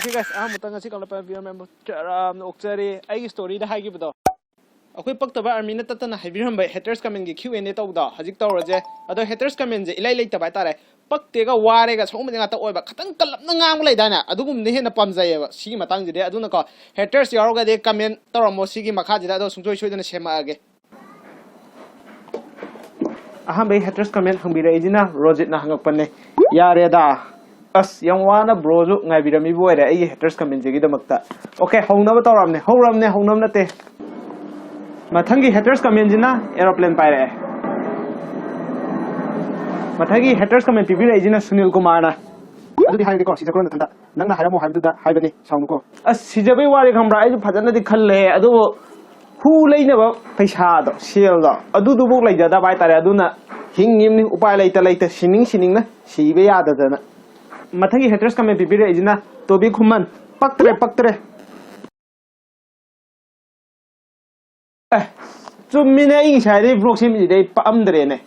Okay guys, ngasi kangleipak viewer member okchari aigi story da haigi bdo. Akoi paktaba army na tatana haibiram bai haters comment gi Q&A tawda hajik tawraje ado haters comment je ilai lei tabai tare paktega ware ga songma nga ta oiba khatang kalapna ngang lai dana adugum ne hena pamjayeba sigi matang jide aduna ko haters yaroga de comment tawramo sigi makha jida ado sungchoi soidana sema age bai haters comment hangbira ijina rojit na hangakpanne yare da as yang wana broju ngai birami boy re ai haters comment jegi damakta okay hongnaba tawramne hongnam nate mathangi haters comment jina aeroplane paire mathangi haters comment pibira ijina Sunil Kumar na adudi haide ko sisakron thanda nangna hairamo haibduda haibani saunu as sijabai wari khambra ai phajana di khalle adu hu leinaba paisa do sel do adudu bok leijada bai tare aduna hingimni upai leita sining na sibe yada dana mathangi haters comment pibira ijina tobi khuman paktre chumina ing sari vlog sim ji dei pamdre ne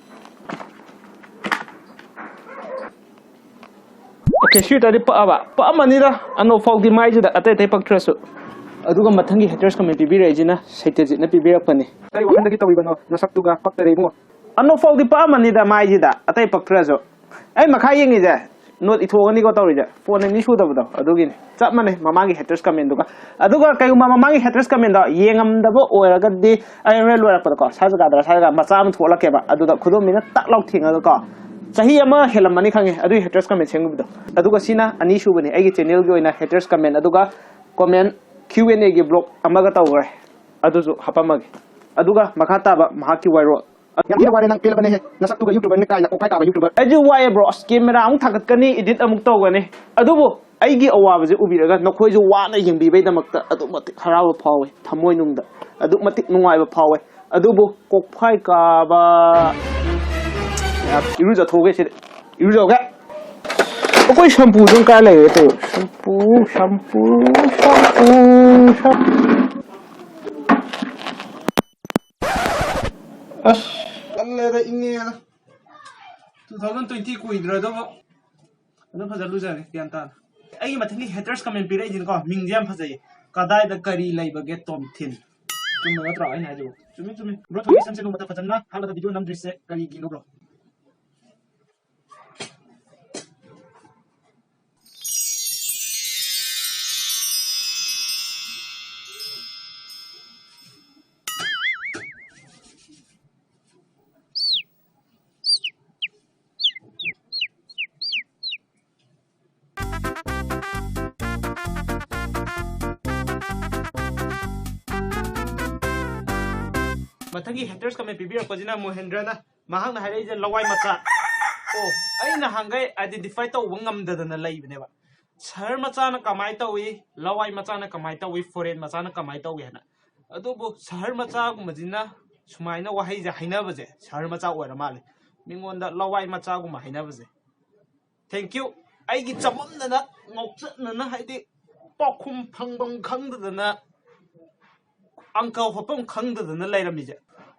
okay shoot ari pa amani da ano fogdi mai ji da atai paktra su aduga mathangi haters comment pibira ijina saiteji na pibira pani kai wakanda ki tawibano nasaktuga paktre mo ano fogdi pa amani da mai ji da atai paktra zo ai makha yengi ja not ithogani ko tawrija phone ni su dabdo adugini chap mane mamangi haters comment duga aduga kai mamangi haters comment da yengam dabo oiraga di ai rel wara pa ko saga macham thola ke ba aduda khudum mina tak lok thinga ko sahi ama helam mani khange adu haters comment sengubdo aduga sina ani su bani ai channel gi oina haters comment aduga comment Q&A gi blog amaga tawre aduju hapamagi aduga makhata ba mahaki wairo yang kita wari nang pila bane he nasak tuga YouTuber ni kai la kai ka YouTuber aju wae bro camera amuk thagat kani edit amuk tawgani adubu aigi awabe je ubiraga nokhoi ju wana yengbi bai damakta adu mati harawa phawe thamoi nungda adu mati nungaiba phawe adubu kokphai ka ba iruja thoge se iruja ga koi shampoo jung ka lai te shampoo as Lera ingena 2020 kuidra do anu phajal lu jare kyan ta ai mathangi haters comment pira jin ko mingjam phajai kadai da kari laiba ge tom thin chumma tra ai na jo chumi bro thogi samse no mata phajanna hala da video nam drise kari gi no bro mathangi haters comment pibira ko jina Mohendra na mahang na harai je lawai macha ai na hangai identify to wangam dadana laibne ba sar macha na kamai tawi lawai macha na kamai tawi foreign macha na kamai tawi hana adubu sar macha gu majina sumaina wahai ja haina baje sar macha oira male mingonda lawai macha gu ma haina baje thank you ai gi chamam na ngokcha na haidi pokhum phangbam khangdana angkau hopam khangdana lairamije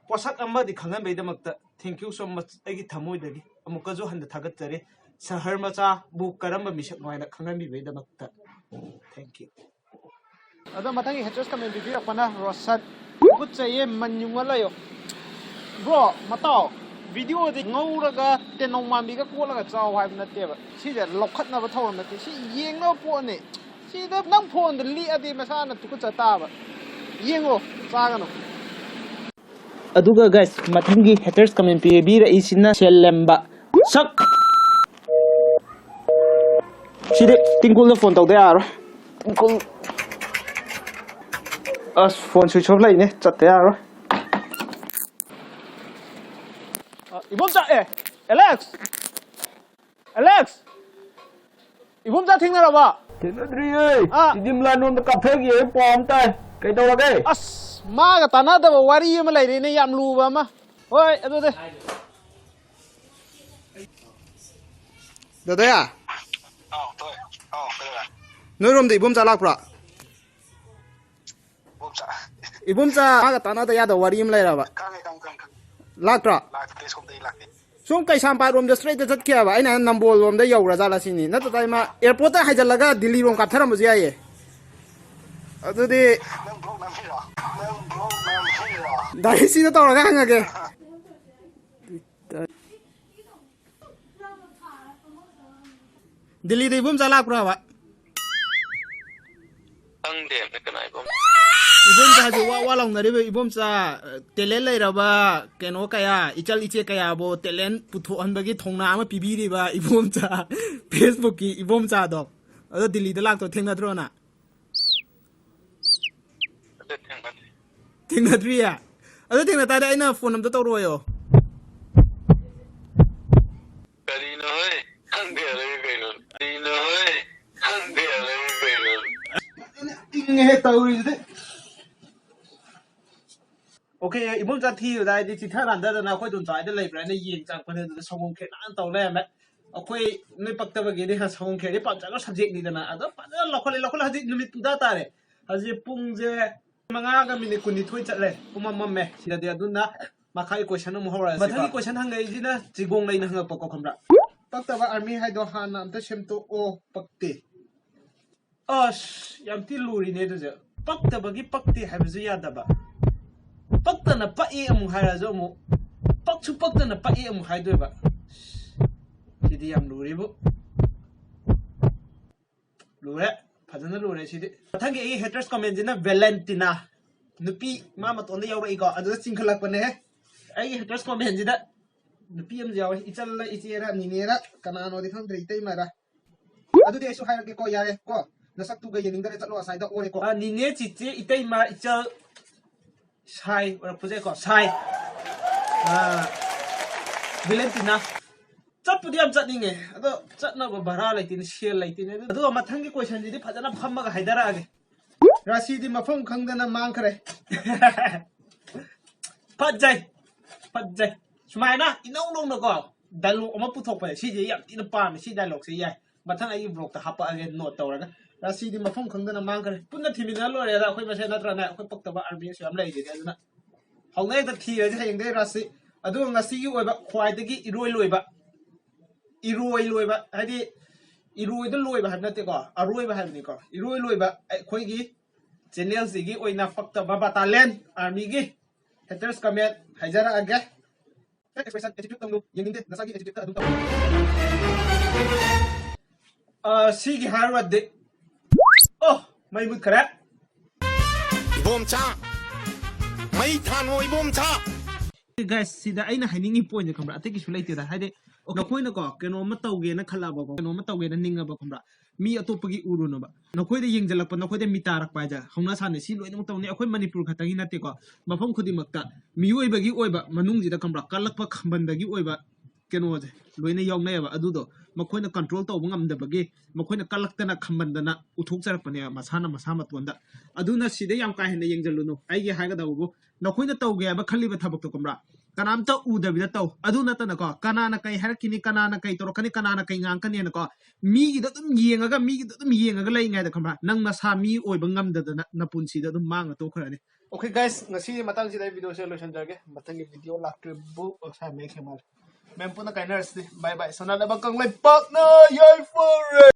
posak amadi khangan beidamakta thank you so much agi thamoi dagi amuka jo handa thagat tare sahar macha bu karamba misak noina khangan bi beidamakta thank you ada mathangi haters comment bi rakpana rosat kutchaye manyunga layo bro matao video de ngauraga tenomambi ga kolaga chaw haib nateba sije lokhatna ba thawam nate si yengna po ne si da nang phone de li adi masana tukcha taba yengo chagano aduga guys mathangi haters comment pibira isina selemba sak side tingkul phone tawde aro tingkul as phone switch off lai ne chatte aro ibom cha Alex ibom cha thingna ra ba Tinadri ơi, dim lan non cà phê gì pom tay, cái đâu là cái? As, ma cái tana da wari mà lại đi này yam lu ba ma. Oi, ado de. Đó đấy à? Thôi. Bây giờ. Nơi rom de ibom cha lak pra. Ibom cha. Ibom cha ma cái tana da ya da wari mà lại ra ba. Kang. Lak pra. Lak, please không đi lạc đi. ꯁꯨꯝ ꯀꯩꯁꯥꯝꯄꯥꯠꯔꯣꯝꯗ ꯁ꯭ꯇ꯭ꯔꯦꯠꯇ ꯆꯠꯈꯤꯑꯕ ꯑꯩꯅ ꯅꯝꯕꯣꯜꯔꯣꯝꯗ ꯌꯧꯔꯖꯥꯠꯂ ꯁꯤꯅꯤ ꯅꯠꯇ꯭ꯔꯗꯤ ꯃꯥ ꯑꯦꯌꯔꯄꯣꯔꯠꯇ ꯍꯥꯏꯖꯤꯜꯂꯒ ꯗꯤꯜꯂꯤꯔꯣꯝ ꯀꯥꯞꯊꯔꯝꯕꯁꯨ ꯌꯥꯏꯌꯦ ꯑꯗꯨꯗꯤ Nang blog namhira. Nang blog namhira. Direct ꯁꯤꯗ ꯇꯧꯔꯒ ꯍꯪꯉꯒꯦ ꯗꯤꯜꯂꯤꯗ Ibomcha ꯂꯥꯛꯄ꯭ꯔꯕ Ang dem na kanay ko. 이범자 하지 와 라운나리베 이범자 텔렌 레이라바 케노 카야 이찰 이체 카야보 텔렌 부토 한바기 통나마 비비리바 이범자 페이스북기 이범자도 어디 딜리드 락도 탱나드로나 탱나드리야 어디 탱나다다 아이나 폰 넘도 떠로요 Kanino hoy? Ang dem na kayo. Kanino hoy? Ang dem na kayo. 잉해 떠우리데 오케이 이범자 티유다 이제 지타란다나 아코이 돈 자이데 레이브라네 이행장 번에도 성공 캐난 떠래메 아코이 네 빡다바게데 하 성공 캐리 빠자가 서젝니다나 아도 빠자 로컬 하지 누밋 투다 따레 하지 뿡제 망아가 미니 군니 토이 찰레 뿜맘맘메 시다데 아두나 마카이 퀘션 뭐 호라 마타기 퀘션 한가이지나 지공 레이나 한가 빡고 컴라 빡다바 아미 하이도 하나 암타 셈토 오 빡티 ꯑꯁ ꯌꯥꯝ ꯊꯤ ꯂꯨꯔꯤꯅꯦ ꯑꯗꯨꯁꯨ ꯄꯛꯇꯕꯒꯤ ꯄꯛꯇꯦ ꯍꯥꯏꯕꯁꯨ ꯌꯥꯗꯕ ꯄꯛꯇꯅ ꯄꯛꯏ ꯑꯃꯨꯛ ꯍꯥꯏꯔꯁꯨ ꯑꯃꯨꯛ ꯄꯛꯁꯨ ꯄꯛꯇꯅ ꯄꯛꯏ ꯑꯃꯨꯛ ꯍꯥꯏꯗꯣꯏꯕ ꯁꯤꯗꯤ ꯌꯥꯝ ꯂꯨꯔꯤꯕꯨ ꯂꯨꯔꯦ ꯐꯖꯅ ꯂꯨꯔꯦ ꯁꯤꯗꯤ ꯃꯊꯪꯒꯤ ꯑꯩꯒꯤ ꯍꯦꯇꯔꯁ ꯀꯃꯦꯟꯁꯤꯅ ꯚꯦꯂꯦꯟꯇꯤꯅꯥ ꯅꯨꯄꯤ ꯃꯥ ꯃꯇꯣꯟꯗ ꯌꯧꯔꯛꯏꯀꯣ ꯑꯗꯨꯗ ꯆꯤꯡꯈꯠꯂꯛꯄꯅꯦ ꯑꯩꯒꯤ ꯍꯦꯇꯔꯁ ꯀꯃꯦꯟꯁꯤꯗ ꯅꯨꯄꯤ ꯑꯃꯁꯨ ꯌꯥꯎꯋꯦ ꯏꯆꯜꯂ ꯏꯆꯦꯔ ꯅꯤꯅꯦꯔ ꯀꯅꯥꯅꯣꯗꯤ ꯈꯪꯗ꯭ꯔꯦ ꯏꯇꯩꯃꯔ ꯑꯗꯨꯗꯤ ꯑꯩꯁꯨ ꯍꯥꯏꯔꯛꯀꯦꯀꯣ ꯌꯥꯔꯦ ꯀꯣ ꯅꯁꯛꯇꯨꯒ ꯌꯦꯡꯅꯤꯡꯗꯔꯦ ꯆꯠꯂꯣ ꯑꯁꯥꯏꯗ ꯑꯣꯏꯔꯦꯀꯣ ꯅꯤꯅꯦ ꯆꯤꯆꯦ ꯏꯇꯩꯃ ꯏꯆꯜ ꯁꯥꯏ ꯑꯣꯏꯔꯛꯄꯁꯦꯀꯣ ꯁꯥꯏ ꯚꯦꯂꯦꯟꯇꯤꯅꯥ ꯆꯠꯄꯨꯗꯤ ꯌꯥꯝ ꯆꯠꯅꯤꯡꯉꯦ ꯑꯗꯣ ꯆꯠꯅꯕ ꯚꯔꯥ ꯂꯩꯇꯦꯅꯦ ꯁꯦꯜ ꯂꯩꯇꯦꯅꯦ ꯑꯗꯨꯒ ꯃꯊꯪꯒꯤ ꯀꯣꯏꯁꯟꯁꯤꯗꯤ ꯐꯖꯅ ꯐꯝꯃꯒ ꯍꯥꯏꯗꯔꯛꯑꯒꯦ ꯔꯥꯁꯤꯗꯤ ꯃꯐꯝ ꯈꯪꯗꯅ ꯃꯥꯡꯈ꯭ꯔꯦ ꯐꯠꯖꯩ ꯐꯠꯖꯩ ꯁꯨꯃꯥꯏꯅ ꯏꯅꯧ ꯅꯧꯅꯀꯣ ꯗꯥꯏꯂꯣꯛ ꯑꯃ ꯄꯨꯊꯣꯛꯄꯁꯦ ꯁꯤꯁꯦ ꯌꯥꯝ ꯊꯤꯅ ꯄꯥꯝꯃꯦ ꯁꯤ ꯗꯥꯏꯂꯣꯛꯁꯦ ꯌꯥꯏ ꯃꯊꯪ ꯑꯩꯒꯤ ꯕ꯭ꯂꯣꯛꯇ ꯍꯥꯞꯄꯛꯑꯒꯦ ꯅꯣꯠ ꯇꯧꯔꯒ ꯔꯥꯁꯤꯗꯤ ꯃꯐꯝ ꯈꯪꯗꯅ ꯃꯥꯡꯈ꯭ꯔꯦ ꯄꯨꯟꯅ ꯊꯤꯃꯤꯟꯅ ꯂꯣꯏꯔꯦꯗ ꯑꯩꯈꯣꯏ ꯃꯁꯦꯟ ꯅꯠꯇ꯭ꯔꯅꯦ ꯑꯩꯈꯣꯏ ꯄꯛꯇꯕ ꯑꯥꯔꯃꯤꯁꯨ ꯌꯥꯝ ꯂꯩꯔꯤꯗꯤ ꯑꯗꯨꯅ ꯍꯧꯅ ꯍꯦꯛꯇ ꯊꯤꯔꯁꯤ ꯍꯌꯦꯡꯗꯩ ꯔꯥꯁꯤ ꯑꯗꯨꯒ ꯉꯁꯤꯒꯤ ꯑꯣꯏꯕ ꯈ꯭ꯋꯥꯏꯗꯒꯤ ꯏꯔꯣꯏ ꯂꯣꯏꯕ ꯍꯥꯏꯗꯤ ꯏꯔꯣꯏꯗ ꯂꯣꯏꯕ ꯍꯥꯏꯕ ꯅꯠꯇꯦꯀꯣ ꯑꯔꯣꯏꯕ ꯍꯥꯏꯕꯅꯤꯀꯣ ꯏꯔꯣꯏ ꯂꯣꯏꯕ ꯑꯩꯈꯣꯏꯒꯤ ꯆꯦꯅꯦꯜꯁꯤꯒꯤ ꯑꯣꯏꯅ ꯄꯛꯇꯕ ꯕꯇꯥꯂꯤꯌꯟ ꯑꯥꯔꯃꯤꯒꯤ ꯍꯦꯇꯔꯁ ꯀꯃꯦꯟ ꯍꯥꯏꯖꯔꯛꯑꯒꯦ expression attitude tong yenginde nasagi attitude ta adum ta sigi harwade oh mai mut khare Ibomcha. May thano ibomcha. guys sida aina hainingi point kamra ateki su leite da haide nakoina ko keno ma tawge na khalaba ko keno ma tawge na ninga ba kamra mi atopagi uruno ba nakoida yengjalak pa nakoida mitarak pa ja hongna sane si loina mutawni akhoi manipur khatagi nate ko mafam khudi makta mioi bagi oiba manung jida kamra kalak pa khambandagi oiba keno je loina yongna ya ba adudo makoina control taw bangam da bagi makoina kalaktana khambandana uthok jarak pa ne masana masama tonda aduna sida yam ka hena yengjaluno aigi haiga dawu nakoina tawge ba khaliba thabak to kamra kanamta udabida taw adu natana ko kanana kai harakini kanana kai torokani kanana kai ngangkani na ko mi gi da dum yengaga lai ngai da khamba nang na sa mi oi bangam da na punsi da dum manga to khrani okay guys ngasi matang sida video se solution jage matang video laktre bu sa make mal mem puna kainers bye bye sana da bakang lai pak na yai for